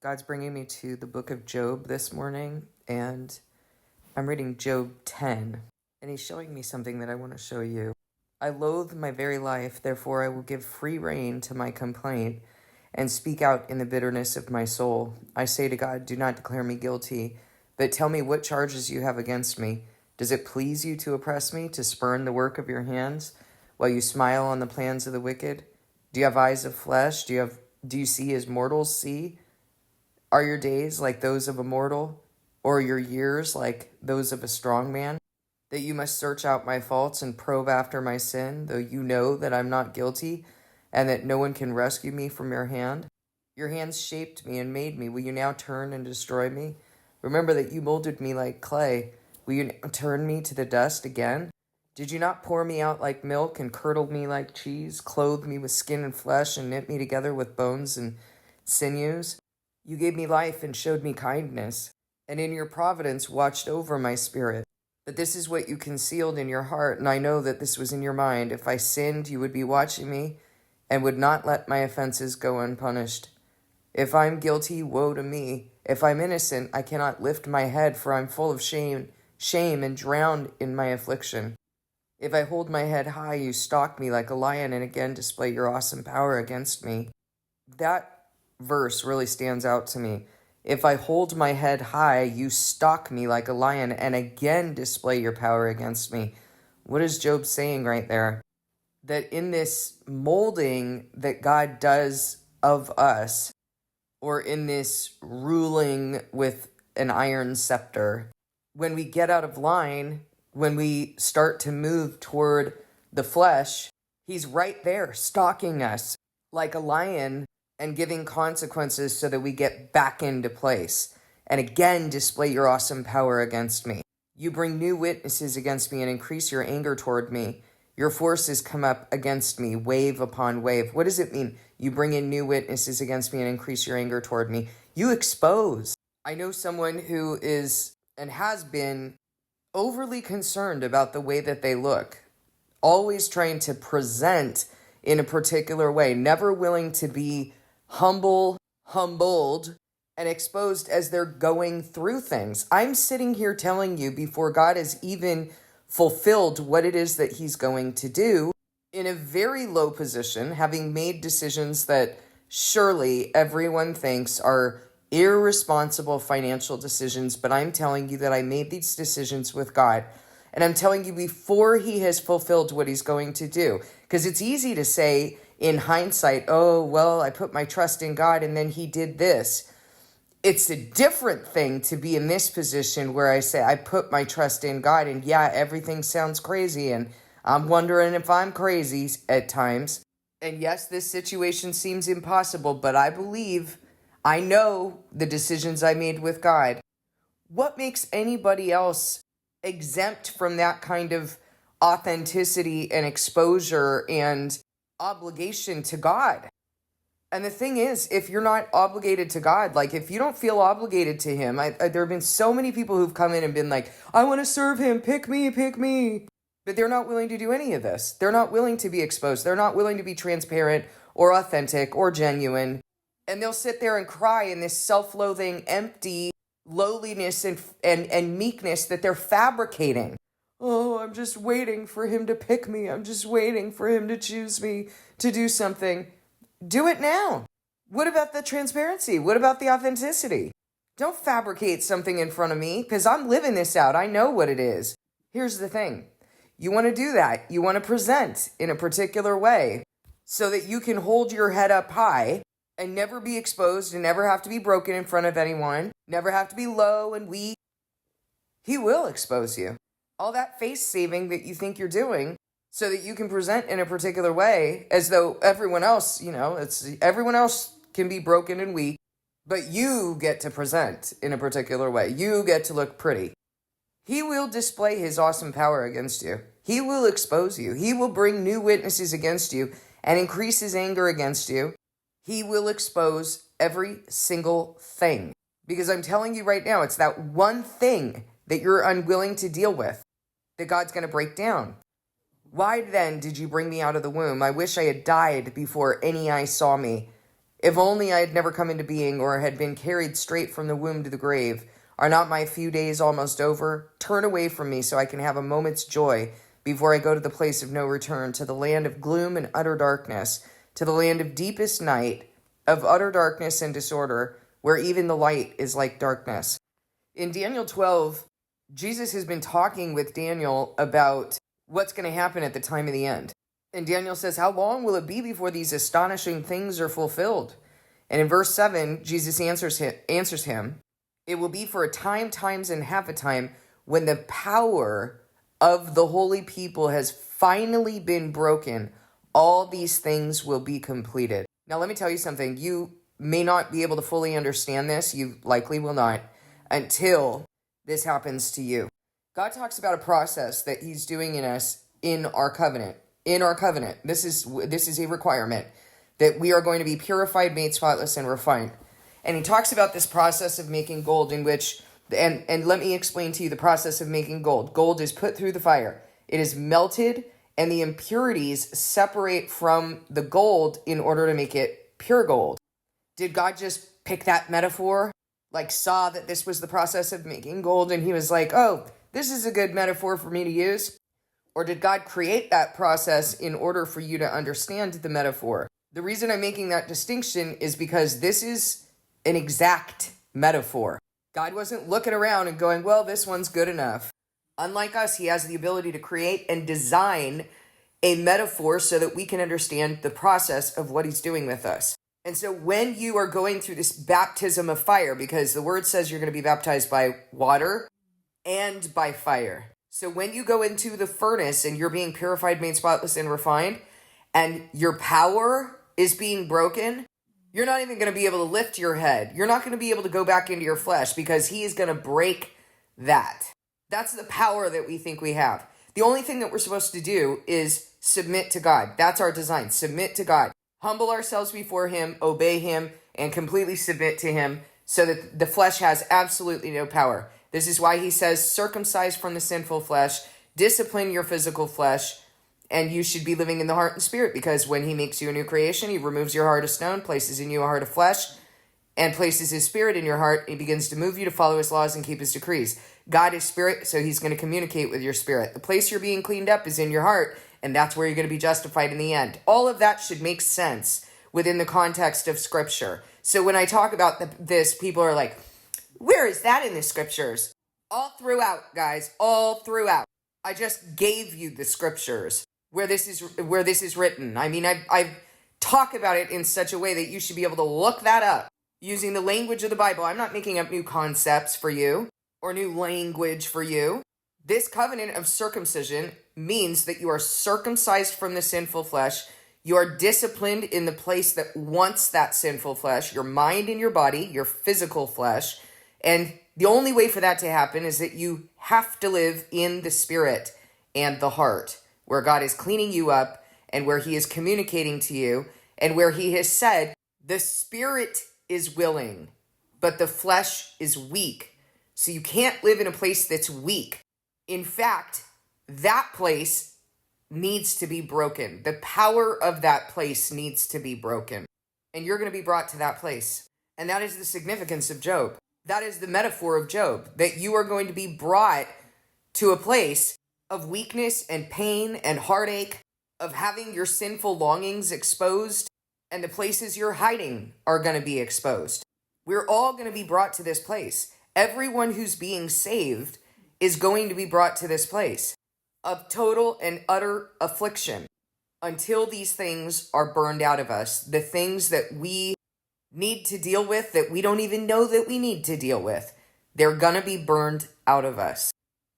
God's bringing me to the book of Job this morning, and I'm reading Job 10, and he's showing me something that I want to show you. I loathe my very life, therefore I will give free rein to my complaint and speak out in the bitterness of my soul. I say to God, do not declare me guilty, but tell me what charges you have against me. Does it please you to oppress me, to spurn the work of your hands, while you smile on the plans of the wicked? Do you have eyes of flesh? Do you see as mortals see? Are your days like those of a mortal, or your years like those of a strong man? That you must search out my faults and probe after my sin, though you know that I'm not guilty, and that no one can rescue me from your hand? Your hands shaped me and made me. Will you now turn and destroy me? Remember that you molded me like clay. Will you now turn me to the dust again? Did you not pour me out like milk and curdle me like cheese, clothe me with skin and flesh, and knit me together with bones and sinews? You gave me life and showed me kindness, and in your providence watched over my spirit. But this is what you concealed in your heart, and I know that this was in your mind. If I sinned, you would be watching me and would not let my offenses go unpunished. If I'm guilty, woe to me. If I'm innocent, I cannot lift my head, for I'm full of shame and drowned in my affliction. If I hold my head high, you stalk me like a lion and again display your awesome power against me. That verse really stands out to me. If I hold my head high, you stalk me like a lion and again display your power against me. What is Job saying right there? That in this molding that God does of us, or in this ruling with an iron scepter, when we get out of line, when we start to move toward the flesh, he's right there stalking us like a lion and giving consequences so that we get back into place. And again, display your awesome power against me. You bring new witnesses against me and increase your anger toward me. Your forces come up against me, wave upon wave. What does it mean? You bring in new witnesses against me and increase your anger toward me. You expose. I know someone who is and has been overly concerned about the way that they look, always trying to present in a particular way, never willing to be humbled, and exposed as they're going through things. I'm sitting here telling you before God has even fulfilled what it is that he's going to do, in a very low position, having made decisions that surely everyone thinks are irresponsible financial decisions, but I'm telling you that I made these decisions with God. And I'm telling you before he has fulfilled what he's going to do. Because it's easy to say in hindsight, oh, well, I put my trust in God and then he did this. It's a different thing to be in this position where I say I put my trust in God and yeah, everything sounds crazy and I'm wondering if I'm crazy at times. And yes, this situation seems impossible, but I know the decisions I made with God. What makes anybody else exempt from that kind of authenticity and exposure and obligation to God? And the thing is, if you're not obligated to God, like if you don't feel obligated to him, there have been so many people who've come in and been like, I want to serve him, pick me. But they're not willing to do any of this. They're not willing to be exposed. They're not willing to be transparent or authentic or genuine. And they'll sit there and cry in this self-loathing, empty lowliness and meekness that they're fabricating. Oh, I'm just waiting for him to pick me. I'm just waiting for him to choose me to do something. Do it now. What about the transparency? What about the authenticity? Don't fabricate something in front of me because I'm living this out. I know what it is. Here's the thing. You want to do that. You want to present in a particular way so that you can hold your head up high and never be exposed and never have to be broken in front of anyone, never have to be low and weak. He will expose you. All that face saving that you think you're doing so that you can present in a particular way as though everyone else, everyone else can be broken and weak, but you get to present in a particular way. You get to look pretty. He will display his awesome power against you. He will expose you. He will bring new witnesses against you and increase his anger against you. He will expose every single thing. Because I'm telling you right now, it's that one thing that you're unwilling to deal with that God's going to break down. Why then did you bring me out of the womb? I wish I had died before any eye saw me. If only I had never come into being or had been carried straight from the womb to the grave. Are not my few days almost over? Turn away from me so I can have a moment's joy before I go to the place of no return, to the land of gloom and utter darkness, to the land of deepest night, of utter darkness and disorder, where even the light is like darkness. In Daniel 12, Jesus has been talking with Daniel about what's going to happen at the time of the end. And Daniel says, how long will it be before these astonishing things are fulfilled? And in verse 7, Jesus answers him, it will be for a time, times, and half a time, when the power of the holy people has finally been broken. All these things will be completed. Now, let me tell you something. You may not be able to fully understand this. You likely will not until this happens to you. God talks about a process that he's doing in us in our covenant. In our covenant. This is a requirement that we are going to be purified, made spotless, and refined. And he talks about this process of making gold in which, and let me explain to you the process of making gold. Gold is put through the fire. It is melted, and the impurities separate from the gold in order to make it pure gold. Did God just pick that metaphor? Like saw that this was the process of making gold, and he was like, oh, this is a good metaphor for me to use? Or did God create that process in order for you to understand the metaphor? The reason I'm making that distinction is because this is an exact metaphor. God wasn't looking around and going, well, this one's good enough. Unlike us, he has the ability to create and design a metaphor so that we can understand the process of what he's doing with us. And so when you are going through this baptism of fire, because the word says you're going to be baptized by water and by fire. So when you go into the furnace and you're being purified, made spotless, and refined, and your power is being broken, you're not even going to be able to lift your head. You're not going to be able to go back into your flesh because he is going to break that. That's the power that we think we have. The only thing that we're supposed to do is submit to God. That's our design. Submit to God. Humble ourselves before him, obey him, and completely submit to him so that the flesh has absolutely no power. This is why he says, circumcise from the sinful flesh, discipline your physical flesh, and you should be living in the heart and spirit, because when he makes you a new creation, he removes your heart of stone, places in you a heart of flesh, and places his spirit in your heart. He begins to move you to follow his laws and keep his decrees. God is spirit, so he's going to communicate with your spirit. The place you're being cleaned up is in your heart, and that's where you're going to be justified in the end. All of that should make sense within the context of Scripture. So when I talk about this, people are like, where is that in the Scriptures? All throughout, guys, all throughout. I just gave you the Scriptures where this is written. I mean, I talk about it in such a way that you should be able to look that up using the language of the Bible. I'm not making up new concepts for you or new language for you. This covenant of circumcision means that you are circumcised from the sinful flesh. You are disciplined in the place that wants that sinful flesh, your mind and your body, your physical flesh. And the only way for that to happen is that you have to live in the spirit and the heart, where God is cleaning you up and where he is communicating to you and where he has said, the spirit is willing, but the flesh is weak. So you can't live in a place that's weak. In fact, that place needs to be broken. The power of that place needs to be broken. And you're going to be brought to that place. And that is the significance of Job. That is the metaphor of Job, that you are going to be brought to a place of weakness and pain and heartache, of having your sinful longings exposed, and the places you're hiding are going to be exposed. We're all going to be brought to this place. Everyone who's being saved is going to be brought to this place of total and utter affliction until these things are burned out of us. The things that we need to deal with that we don't even know that we need to deal with, they're going to be burned out of us.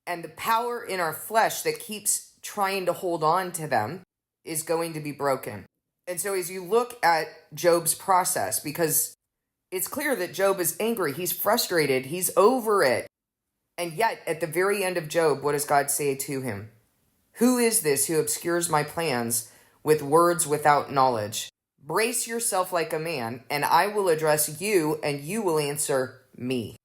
And the power in our flesh that keeps trying to hold on to them is going to be broken. And so as you look at Job's process, because it's clear that Job is angry, he's frustrated, he's over it. And yet, at the very end of Job, what does God say to him? Who is this who obscures my plans with words without knowledge? Brace yourself like a man, and I will address you, and you will answer me.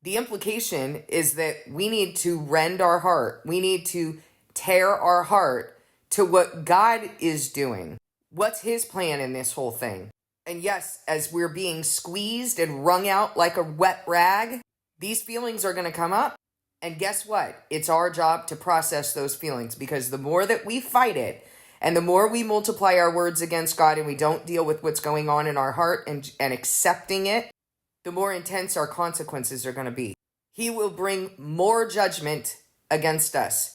The implication is that we need to rend our heart. We need to tear our heart to what God is doing. What's his plan in this whole thing? And yes, as we're being squeezed and wrung out like a wet rag, these feelings are going to come up. And guess what? It's our job to process those feelings, because the more that we fight it and the more we multiply our words against God and we don't deal with what's going on in our heart and accepting it, the more intense our consequences are going to be. He will bring more judgment against us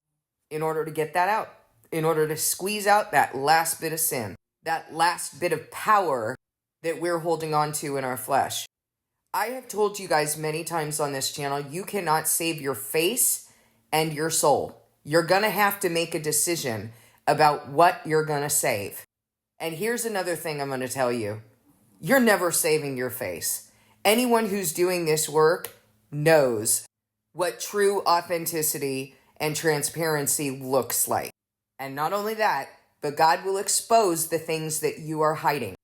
in order to get that out, in order to squeeze out that last bit of sin, that last bit of power that we're holding on to in our flesh. I have told you guys many times on this channel, you cannot save your face and your soul. You're going to have to make a decision about what you're going to save. And here's another thing I'm going to tell you. You're never saving your face. Anyone who's doing this work knows what true authenticity and transparency looks like. And not only that, but God will expose the things that you are hiding.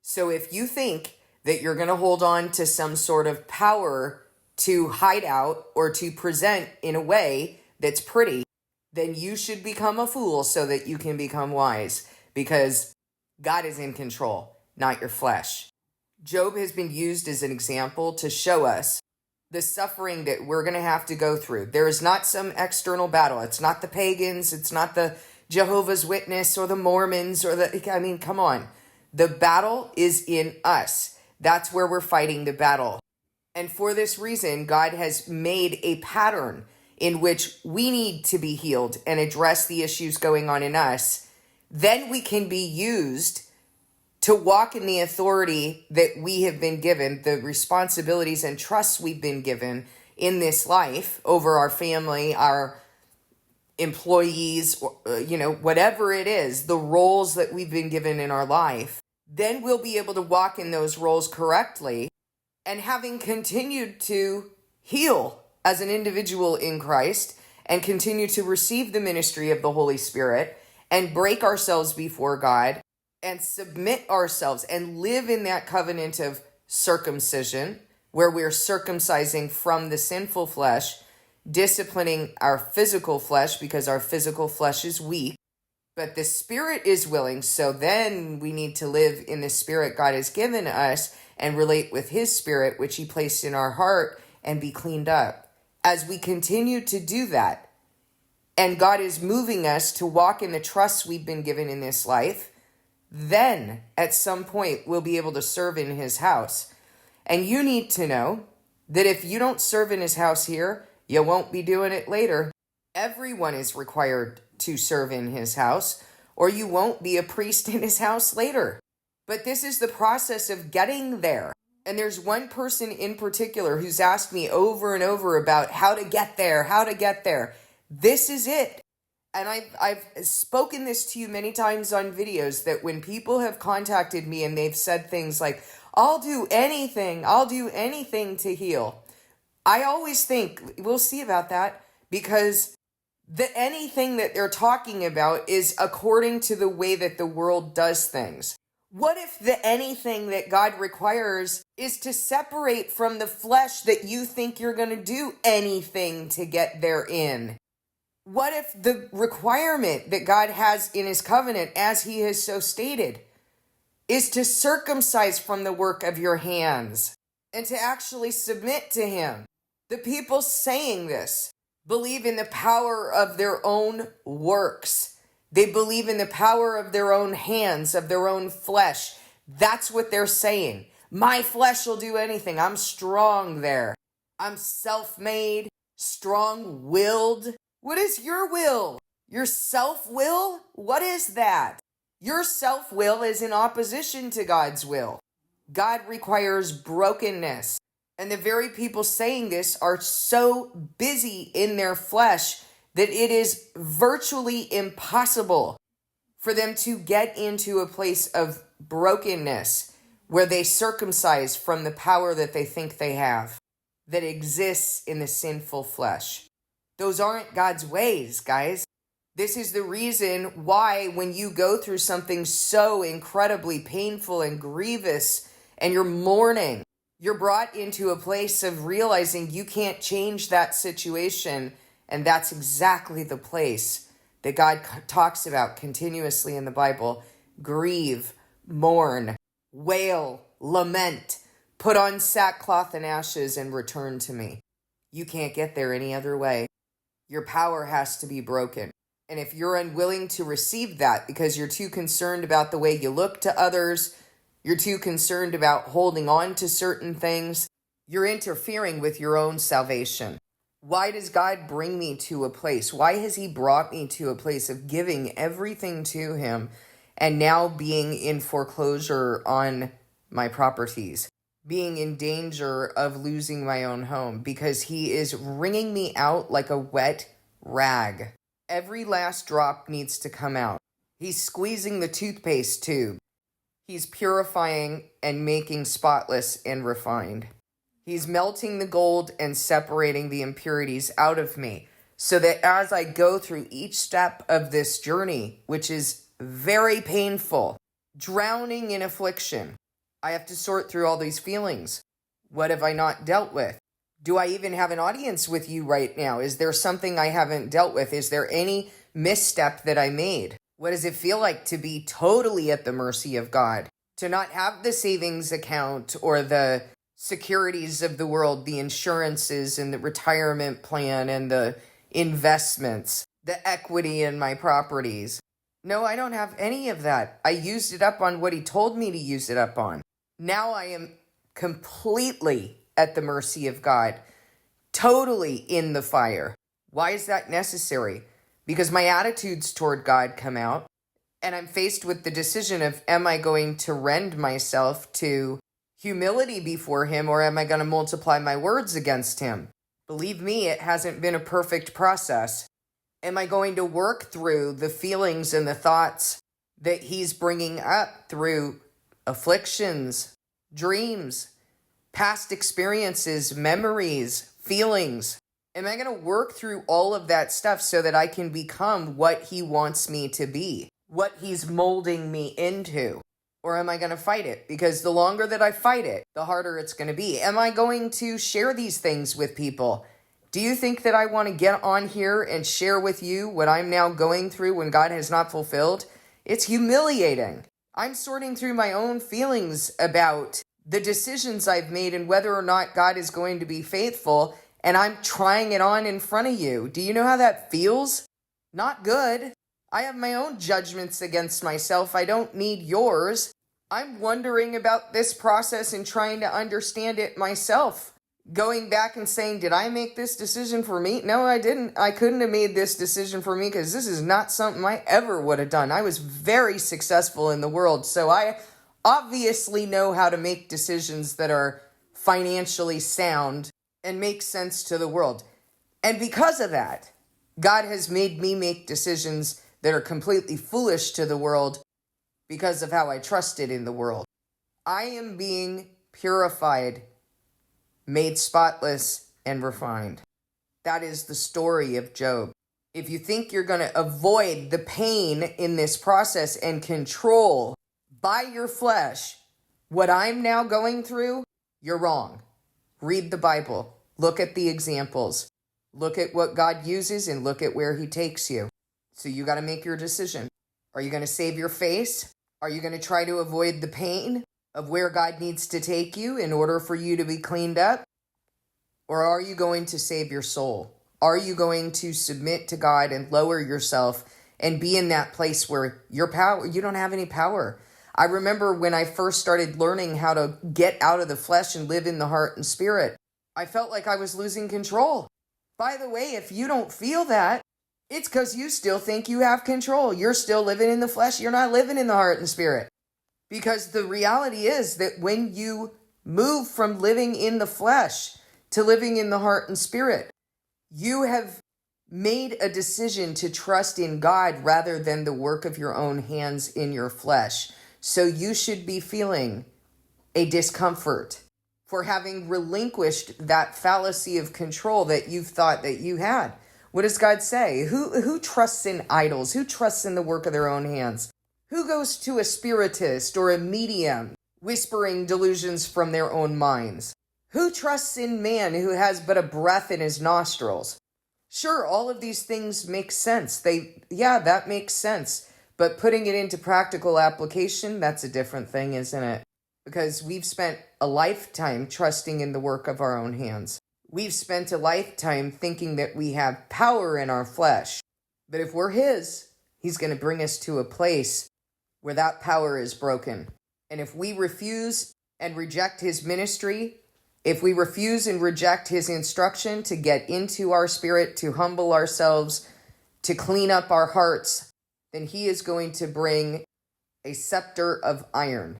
So if you think that you're going to hold on to some sort of power to hide out or to present in a way that's pretty, then you should become a fool so that you can become wise, because God is in control, not your flesh. Job has been used as an example to show us the suffering that we're going to have to go through. There is not some external battle. It's not the pagans. It's not the Jehovah's Witness or the Mormons come on. The battle is in us. That's where we're fighting the battle. And for this reason, God has made a pattern in which we need to be healed and address the issues going on in us. Then we can be used to walk in the authority that we have been given, the responsibilities and trusts we've been given in this life over our family, our employees, whatever it is, the roles that we've been given in our life. Then we'll be able to walk in those roles correctly. And having continued to heal as an individual in Christ and continue to receive the ministry of the Holy Spirit and break ourselves before God and submit ourselves and live in that covenant of circumcision, where we're circumcising from the sinful flesh, disciplining our physical flesh because our physical flesh is weak, but the spirit is willing. So then we need to live in the spirit God has given us and relate with his spirit, which he placed in our heart, and be cleaned up. As we continue to do that, and God is moving us to walk in the trust we've been given in this life, then at some point we'll be able to serve in his house. And you need to know that if you don't serve in his house here, you won't be doing it later. Everyone is required to serve in his house, or you won't be a priest in his house later. But this is the process of getting there. And there's one person in particular who's asked me over and over about how to get there. This is it. And I've spoken this to you many times on videos, that when people have contacted me and they've said things like, I'll do anything to heal. I always think, we'll see about that, because the anything that they're talking about is according to the way that the world does things. What if the anything that God requires is to separate from the flesh that you think you're going to do anything to get therein? What if the requirement that God has in his covenant, as he has so stated, is to circumcise from the work of your hands and to actually submit to him? The people saying this believe in the power of their own works. They believe in the power of their own hands, of their own flesh. That's what they're saying. My flesh will do anything. I'm strong there. I'm self-made, strong-willed. What is your will? Your self-will? What is that? Your self-will is in opposition to God's will. God requires brokenness. And the very people saying this are so busy in their flesh that it is virtually impossible for them to get into a place of brokenness where they circumcise from the power that they think they have, that exists in the sinful flesh. Those aren't God's ways, guys. This is the reason why when you go through something so incredibly painful and grievous and you're mourning, you're brought into a place of realizing you can't change that situation. And that's exactly the place that God talks about continuously in the Bible. Grieve, mourn, Wail, lament, put on sackcloth and ashes and return to me. You can't get there any other way. Your power has to be broken. And if you're unwilling to receive that because you're too concerned about the way you look to others, you're too concerned about holding on to certain things, you're interfering with your own salvation. Why does God bring me to a place? Why has he brought me to a place of giving everything to him and now being in foreclosure on my properties, being in danger of losing my own home? Because he is wringing me out like a wet rag. Every last drop needs to come out. He's squeezing the toothpaste tube. He's purifying and making spotless and refined. He's melting the gold and separating the impurities out of me so that as I go through each step of this journey, which is very painful, drowning in affliction, I have to sort through all these feelings. What have I not dealt with? Do I even have an audience with you right now? Is there something I haven't dealt with? Is there any misstep that I made? What does it feel like to be totally at the mercy of God? To not have the savings account or the securities of the world, the insurances and the retirement plan and the investments, the equity in my properties. No, I don't have any of that. I used it up on what he told me to use it up on. Now I am completely at the mercy of God, totally in the fire. Why is that necessary? Because my attitudes toward God come out, and I'm faced with the decision of, am I going to rend myself to humility before him, or am I going to multiply my words against him? Believe me, it hasn't been a perfect process. Am I going to work through the feelings and the thoughts that he's bringing up through afflictions, dreams, past experiences, memories, feelings? Am I going to work through all of that stuff so that I can become what he wants me to be, what he's molding me into? Or am I going to fight it? Because the longer that I fight it, the harder it's going to be. Am I going to share these things with people? Do you think that I want to get on here and share with you what I'm now going through when God has not fulfilled? It's humiliating. I'm sorting through my own feelings about the decisions I've made and whether or not God is going to be faithful, and I'm trying it on in front of you. Do you know how that feels? Not good. I have my own judgments against myself. I don't need yours. I'm wondering about this process and trying to understand it myself. Going back and saying, did I make this decision for me? No, I didn't. I couldn't have made this decision for me because this is not something I ever would have done. I was very successful in the world, so I obviously know how to make decisions that are financially sound and make sense to the world. And because of that, God has made me make decisions that are completely foolish to the world because of how I trusted in the world. I am being purified, made spotless, and refined. That is the story of Job. If you think you're going to avoid the pain in this process and control by your flesh what I'm now going through, you're wrong. Read the Bible. Look at the examples. Look at what God uses and look at where he takes you. So you got to make your decision. Are you going to save your face? Are you going to try to avoid the pain of where God needs to take you in order for you to be cleaned up? Or are you going to save your soul? Are you going to submit to God and lower yourself and be in that place where you don't have any power? I remember when I first started learning how to get out of the flesh and live in the heart and spirit, I felt like I was losing control. By the way, if you don't feel that, it's because you still think you have control. You're still living in the flesh. You're not living in the heart and spirit. Because the reality is that when you move from living in the flesh to living in the heart and spirit, you have made a decision to trust in God rather than the work of your own hands in your flesh. So you should be feeling a discomfort for having relinquished that fallacy of control that you've thought that you had. What does God say? Who trusts in idols? Who trusts in the work of their own hands? Who goes to a spiritist or a medium whispering delusions from their own minds? Who trusts in man who has but a breath in his nostrils? Sure, all of these things make sense. That makes sense. But putting it into practical application, that's a different thing, isn't it? because we've spent a lifetime trusting in the work of our own hands. We've spent a lifetime thinking that we have power in our flesh. But if we're His, He's going to bring us to a place where that power is broken. And if we refuse and reject His ministry, if we refuse and reject His instruction to get into our spirit, to humble ourselves, to clean up our hearts, then He is going to bring a scepter of iron,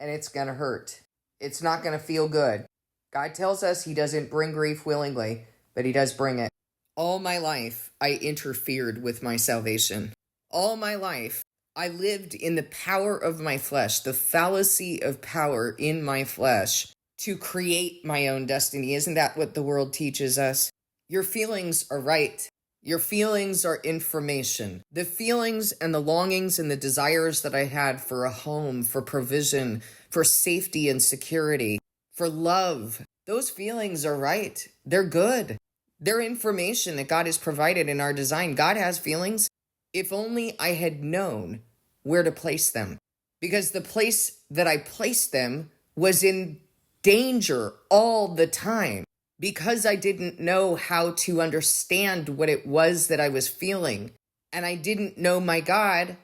and it's going to hurt. It's not going to feel good. God tells us He doesn't bring grief willingly, but He does bring it. All my life, I interfered with my salvation. All my life, I lived in the power of my flesh, the fallacy of power in my flesh, to create my own destiny. Isn't that what the world teaches us? Your feelings are right. Your feelings are information. The feelings and the longings and the desires that I had for a home, for provision, for safety and security, for love, those feelings are right. They're good. They're information that God has provided in our design. God has feelings. If only I had known where to place them. Because the place that I placed them was in danger all the time. Because I didn't know how to understand what it was that I was feeling, and I didn't know my God,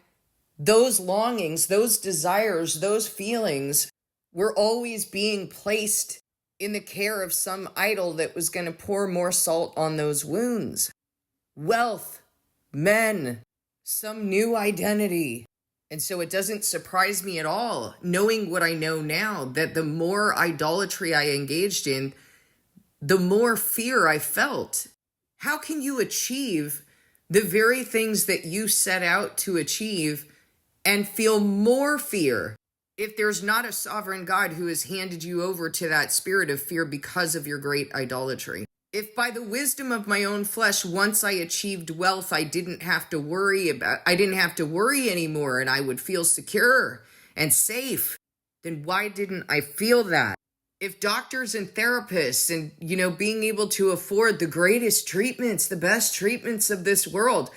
those longings, those desires, those feelings were always being placed in the care of some idol that was going to pour more salt on those wounds. Wealth, men, some new identity. And so it doesn't surprise me at all, knowing what I know now, that the more idolatry I engaged in, the more fear I felt. How can you achieve the very things that you set out to achieve and feel more fear if there's not a sovereign God who has handed you over to that spirit of fear because of your great idolatry? If by the wisdom of my own flesh, once I achieved wealth, I didn't have to worry anymore, and I would feel secure and safe, then why didn't I feel that? If doctors and therapists and, being able to afford the greatest treatments, the best treatments of this world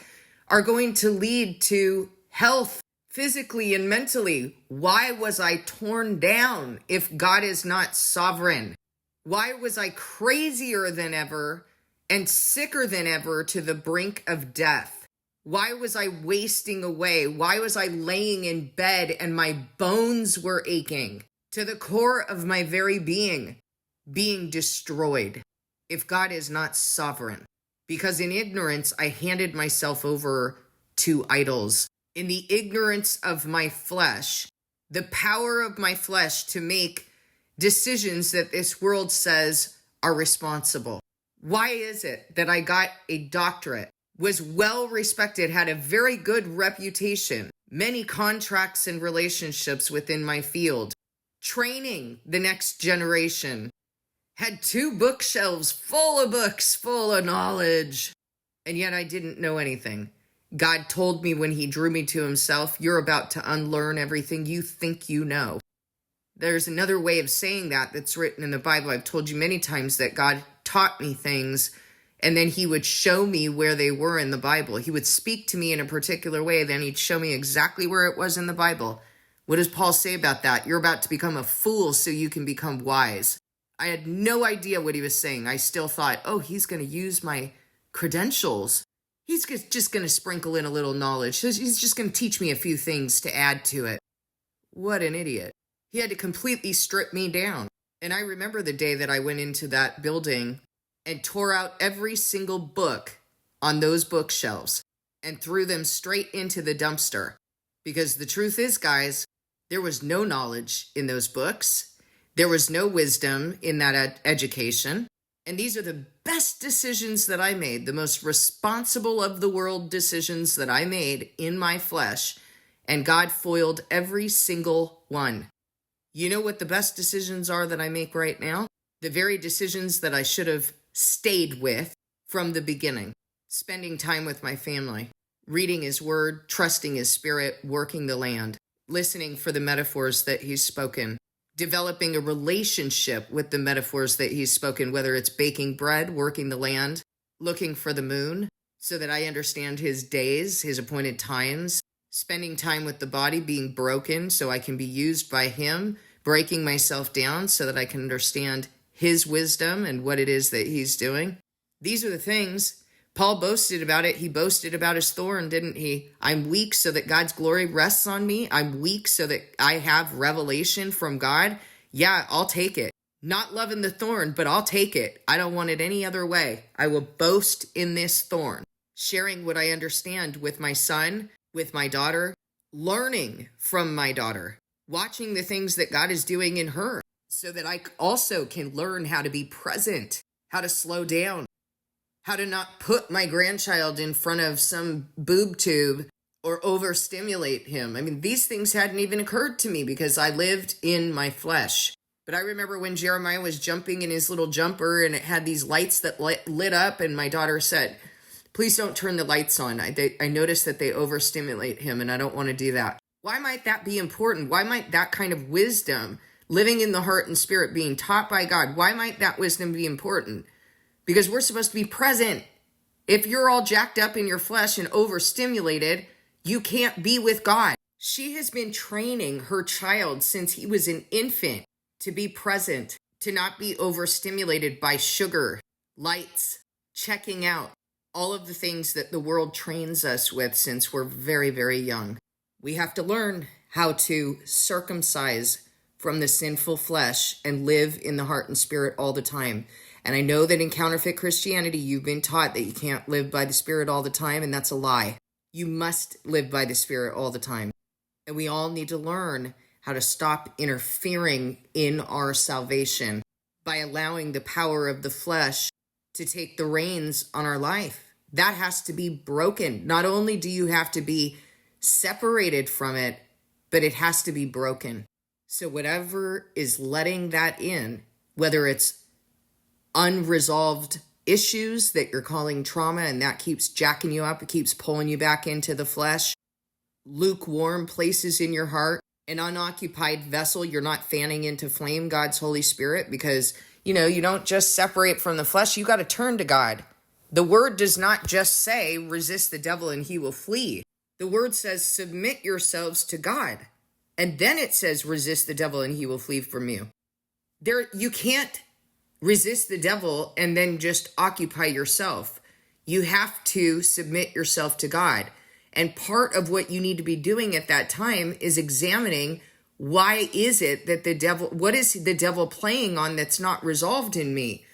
are going to lead to health physically and mentally, why was I torn down if God is not sovereign? Why was I crazier than ever and sicker than ever to the brink of death? Why was I wasting away? Why was I laying in bed and my bones were aching to the core of my very being destroyed if God is not sovereign? Because in ignorance, I handed myself over to idols. In the ignorance of my flesh, the power of my flesh to make decisions that this world says are responsible. Why is it that I got a doctorate, was well respected, had a very good reputation, many contracts and relationships within my field, training the next generation, had 2 bookshelves full of books, full of knowledge, and yet I didn't know anything? God told me when He drew me to Himself, you're about to unlearn everything you think you know. There's another way of saying that that's written in the Bible. I've told you many times that God taught me things, and then He would show me where they were in the Bible. He would speak to me in a particular way, then He'd show me exactly where it was in the Bible. What does Paul say about that? You're about to become a fool so you can become wise. I had no idea what he was saying. I still thought, he's going to use my credentials. He's just going to sprinkle in a little knowledge. He's just going to teach me a few things to add to it. What an idiot. He had to completely strip me down. And I remember the day that I went into that building and tore out every single book on those bookshelves and threw them straight into the dumpster. Because the truth is, guys, there was no knowledge in those books. There was no wisdom in that education. And these are the best decisions that I made, the most responsible of the world decisions that I made in my flesh. And God foiled every single one. You know what the best decisions are that I make right now? The very decisions that I should have stayed with from the beginning. Spending time with my family, reading His word, trusting His spirit, working the land, listening for the metaphors that He's spoken, developing a relationship with the metaphors that He's spoken, whether it's baking bread, working the land, looking for the moon, so that I understand His days, His appointed times, spending time with the body being broken so I can be used by Him, breaking myself down so that I can understand his wisdom and what it is that he's doing. These are the things. Paul boasted about it. He boasted about his thorn, didn't he? I'm weak so that God's glory rests on me. I'm weak so that I have revelation from God. Yeah, I'll take it. Not loving the thorn, but I'll take it. I don't want it any other way. I will boast in this thorn, sharing what I understand with my son, with my daughter, learning from my daughter, watching the things that God is doing in her so that I also can learn how to be present, how to slow down, how to not put my grandchild in front of some boob tube or overstimulate him. I mean, these things hadn't even occurred to me because I lived in my flesh. But I remember when Jeremiah was jumping in his little jumper and it had these lights that lit up, and my daughter said, please don't turn the lights on. I noticed that they overstimulate him, and I don't want to do that. Why might that be important? Why might that kind of wisdom, living in the heart and spirit, being taught by God, why might that wisdom be important? Because we're supposed to be present. If you're all jacked up in your flesh and overstimulated, you can't be with God. She has been training her child since he was an infant to be present, to not be overstimulated by sugar, lights, checking out, all of the things that the world trains us with since we're very, very young. We have to learn how to circumcise from the sinful flesh and live in the heart and spirit all the time. And I know that in counterfeit Christianity, you've been taught that you can't live by the Spirit all the time, and that's a lie. You must live by the Spirit all the time. And we all need to learn how to stop interfering in our salvation by allowing the power of the flesh to take the reins on our life. That has to be broken. Not only do you have to be separated from it, but it has to be broken. So whatever is letting that in, whether it's unresolved issues that you're calling trauma and that keeps jacking you up, it keeps pulling you back into the flesh, lukewarm places in your heart, an unoccupied vessel, you're not fanning into flame God's Holy Spirit because, you don't just separate from the flesh, you got to turn to God. The word does not just say, resist the devil and he will flee. The word says, submit yourselves to God. And then it says, resist the devil and he will flee from you. You can't resist the devil and then just occupy yourself. You have to submit yourself to God. And part of what you need to be doing at that time is examining why is it that what is the devil playing on that's not resolved in me?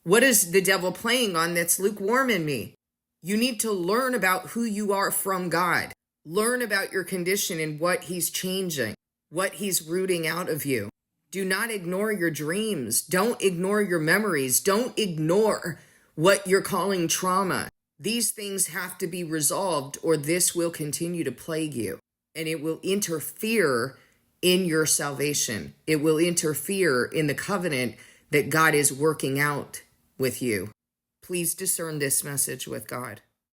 What is the devil playing on that's lukewarm in me? You need to learn about who you are from God. Learn about your condition and what he's changing, what he's rooting out of you. Do not ignore your dreams. Don't ignore your memories. Don't ignore what you're calling trauma. These things have to be resolved or this will continue to plague you and it will interfere in your salvation. It will interfere in the covenant that God is working out with you. Please discern this message with God.